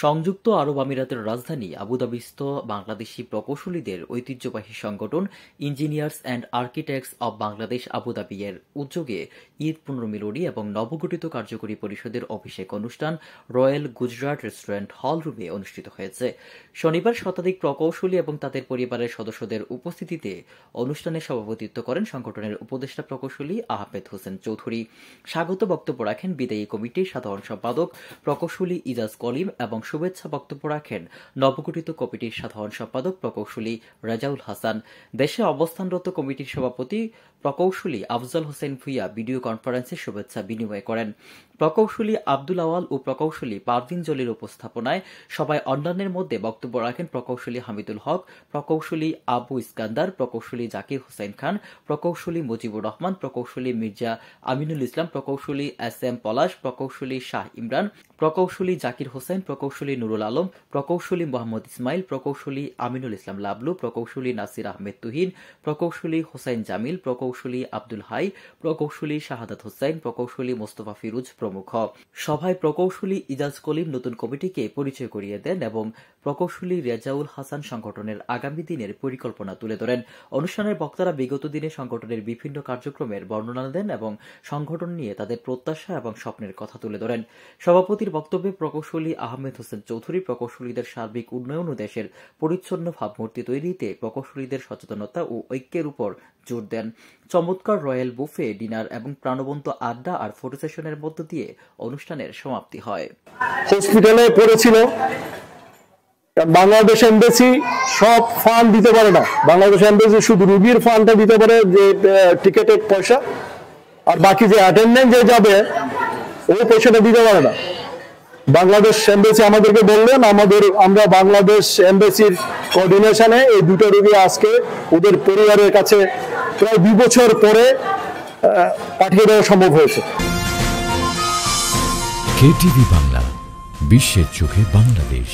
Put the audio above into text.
সংযুক্ত আরব আমিরাতের রাজধানী আবুধাবিস্থ বাংলাদেশি প্রকৌশলীদের ঐতিহ্যবাহী সংগঠন engineers and architects of Bangladesh Abu Dhabi এর উদ্যোগে ঈদ পুনর্মিলনী এবং নবগঠিত কার্যকরী পরিষদের অভিষেক অনুষ্ঠান রয়্যাল গুজরাট রেস্টুরেন্ট হল রুমে অনুষ্ঠিত হয়েছে। শনিবার শতাধিক প্রকৌশলী এবং তাদের পরিবারের সদস্যদের উপস্থিতিতে অনুষ্ঠানে সভাপতিত্ব করেন সংগঠনের উপদেষ্টা প্রকৌশলী আহমেদ হোসেন চৌধুরী। স্বাগত বক্তব্য রাখেন বিদায়ী কমিটির সাধারণ সম্পাদক প্রকৌশলী ইজাজ কলিম এবং শুভেচ্ছা বক্তব্য রাখেন নবগঠিত কমিটির সাধারণ সম্পাদক প্রকৌশলী রাজাউল হাসান। দেশে অবস্থানরত কমিটির সভাপতি প্রকৌশলী আফজাল হোসেন ভুইয়া ভিডিও কনফারেন্সে শুভেচ্ছা বিনিময় করেন। প্রকৌশলী আব্দুল আওয়াল ও প্রকৌশলী পারভিন জলির উপস্থাপনায় সবাই অন্যান্যের মধ্যে বক্তব্য রাখেন প্রকৌশলী হামিদুল হক, প্রকৌশলী আবু ইস্কান্দার, প্রকৌশলী জাকির হোসেন খান, প্রকৌশলী মুজিবুর রহমান, প্রকৌশলী মির্জা আমিনুল ইসলাম, প্রকৌশলী এস এম পলাশ, প্রকৌশলী শাহ ইমরান, প্রকৌশলী জাকির হোসেন, প্রকৌশলী নুরুল আলম, প্রকৌশলী মোহাম্মদ ইসমাইল, প্রকৌশলী আমিনুল ইসলাম লাবলু, প্রকৌশলী নাসির আহমেদ তুহিন, প্রকৌশলী হোসেন জামিল, প্রকৌশলী আব্দুল হাই, প্রকৌশলী শাহাদাত হোসেন, প্রকৌশলী মোস্তফা ফিরোজ প্রমুখ। সভায় প্রকৌশলী ইজাজ কলিম নতুন কমিটিকে পরিচয় করিয়ে দেন এবং প্রকৌশলী রেজাউল হাসান সংগঠনের আগামী দিনের পরিকল্পনা তুলে ধরেন। অনুষ্ঠানের বক্তারা বিগত দিনে সংগঠনের বিভিন্ন কার্যক্রমের বর্ণনা দেন এবং সংগঠন নিয়ে তাদের প্রত্যাশা এবং স্বপ্নের কথা তুলে ধরেন। সভাপতির বক্তব্যে প্রকৌশলী আহমেদ হোসেন চৌধুরী প্রকৌশলীদের সার্বিক উন্নয়ন ও দেশের পরিচ্ছন্ন ভাবমূর্তি তৈরিতে প্রকৌশলীদের সচেতনতা ও ঐক্যের উপর জোর দেন। চমৎকার রয়্যাল বুফে, ডিনার এবং প্রাণবন্ত আড্ডা আর ফটো সেশনের মধ্য দিয়ে অনুষ্ঠানের সমাপ্তি হয়। হসপিটালে পড়েছিল, বাংলাদেশ এমবেসি সব ফান্ড দিতে পারে না। বাংলাদেশ এমবেসি শুধু রুগীর ফান্ডটা দিতে পারে, যে টিকেটের পয়সা, আর বাকি যে অ্যাটেন্ডেন্ট যে যাবে ওই পয়সাটা দিতে পারে না। বাংলাদেশ এমবেসি আমাদেরকে বললেন আমরা বাংলাদেশ এমবেসির কোঅর্ডিনেশনে এই দুটো রুগী আজকে ওদের পরিবারের কাছে প্রায় 2 বছর পরে পাঠিয়ে দেওয়া সম্ভব হয়েছে। কেটিভি বাংলা, বিশ্বের চোখে বাংলাদেশ।